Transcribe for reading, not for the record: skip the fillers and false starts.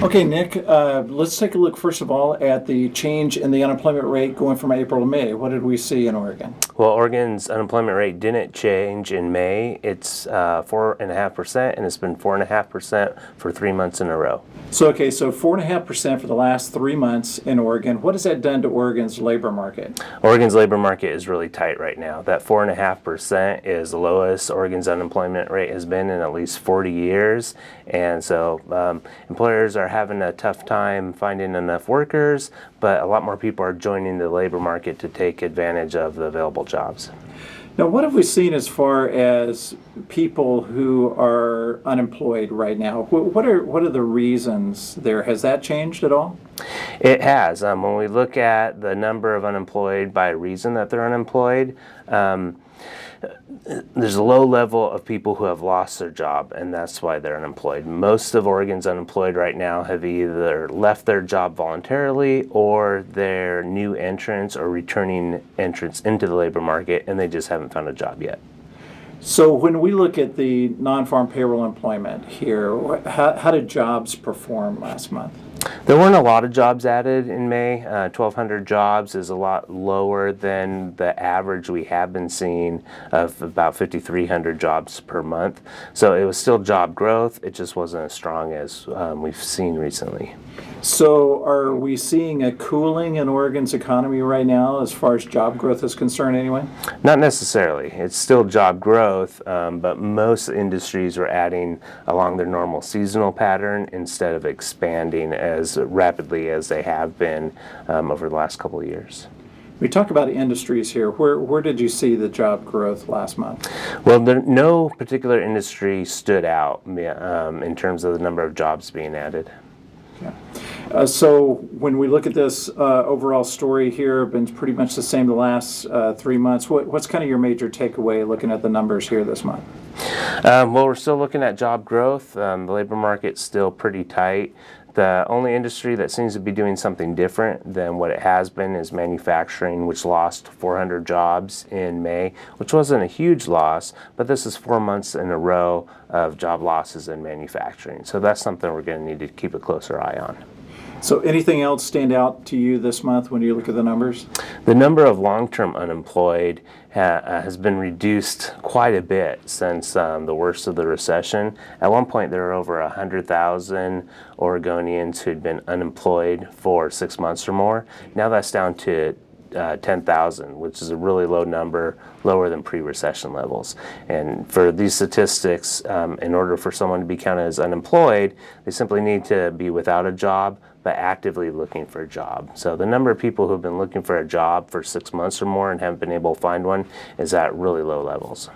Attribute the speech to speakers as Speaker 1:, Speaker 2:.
Speaker 1: Okay, Nick, let's take a look first of all at the change in the unemployment rate going from April to May. What did we see in Oregon?
Speaker 2: Well, Oregon's unemployment rate didn't change in May. It's 4.5%, and it's been 4.5% for 3 months in a row.
Speaker 1: So 4.5% for the last 3 months in Oregon. What has that done to Oregon's labor market?
Speaker 2: Oregon's labor market is really tight right now. That 4.5% is the lowest Oregon's unemployment rate has been in at least 40 years. And so employers are having a tough time finding enough workers, but a lot more people are joining the labor market to take advantage of the available jobs.
Speaker 1: Now, what have we seen as far as people who are unemployed right now? What are the reasons there? Has that changed at all?
Speaker 2: It has. When we look at the number of unemployed by reason that they're unemployed, there's a low level of people who have lost their job, and that's why they're unemployed. Most of Oregon's unemployed right now have either left their job voluntarily or they're new entrants or returning entrants into the labor market, and they just haven't found a job yet.
Speaker 1: So when we look at the non-farm payroll employment here, how did jobs perform last month?
Speaker 2: There weren't a lot of jobs added in May. 1,200 jobs is a lot lower than the average we have been seeing of about 5,300 jobs per month. So it was still job growth. It just wasn't as strong as we've seen recently.
Speaker 1: So are we seeing a cooling in Oregon's economy right now as far as job growth is concerned anyway?
Speaker 2: Not necessarily. It's still job growth, but most industries are adding along their normal seasonal pattern instead of expanding as rapidly as they have been over the last couple of years.
Speaker 1: We talk about industries here. Where did you see the job growth last month?
Speaker 2: Well, no particular industry stood out in terms of the number of jobs being added.
Speaker 1: Yeah. So when we look at this overall story here, been pretty much the same the last 3 months. What's kind of your major takeaway looking at the numbers here this month?
Speaker 2: Well, we're still looking at job growth. The labor market's still pretty tight. The only industry that seems to be doing something different than what it has been is manufacturing, which lost 400 jobs in May, which wasn't a huge loss, but this is 4 months in a row of job losses in manufacturing. So that's something we're going to need to keep a closer eye on.
Speaker 1: So anything else stand out to you this month when you look at the numbers?
Speaker 2: The number of long-term unemployed has been reduced quite a bit since the worst of the recession. At one point, there were over 100,000 Oregonians who'd been unemployed for 6 months or more. Now that's down to 10,000, which is a really low number, lower than pre-recession levels. And for these statistics, in order for someone to be counted as unemployed, they simply need to be without a job, but actively looking for a job. So the number of people who've been looking for a job for 6 months or more and haven't been able to find one is at really low levels.